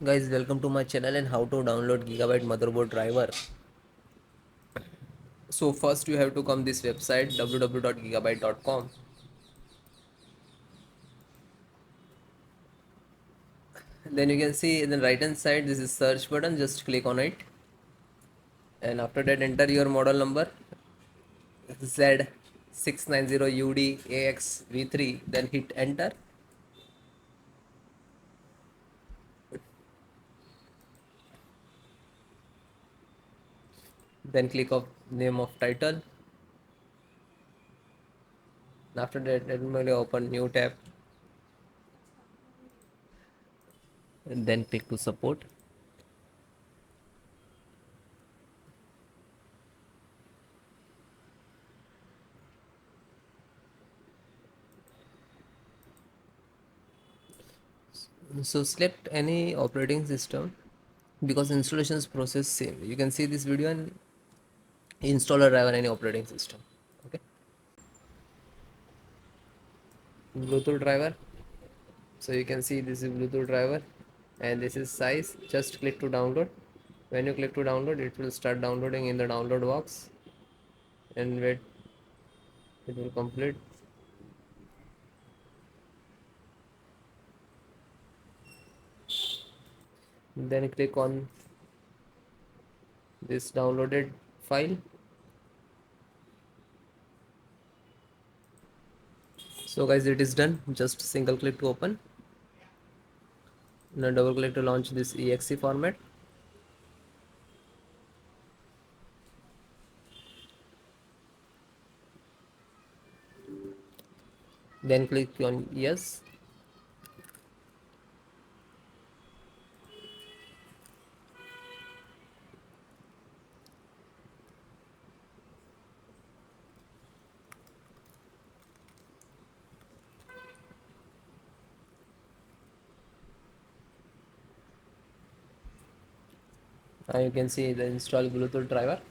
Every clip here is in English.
Guys, welcome to my channel and how to download Gigabyte motherboard driver. So first you have to come this website www.gigabyte.com. Then you can see in the right hand side this is search button, just click on it, and after that enter your model number Z690UD then hit enter. Then click of name of title. After that normally open new tab and then click to support. So select any operating system because installations process same. You can see this video and install or drive on any operating system. Okay, Bluetooth driver. So you can see this is Bluetooth driver and this is size. Just click to download. When you click to download, it will start downloading in the download box and wait, it will complete. Then click on this downloaded file. So guys, it is done. Just single click to open. Now double click to launch this exe format. Then click on yes. Now you can see the install Bluetooth driver.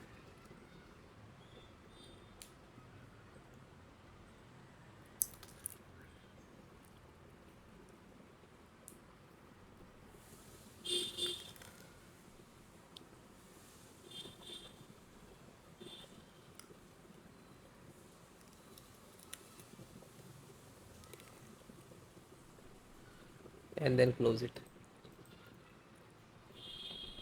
And then close it.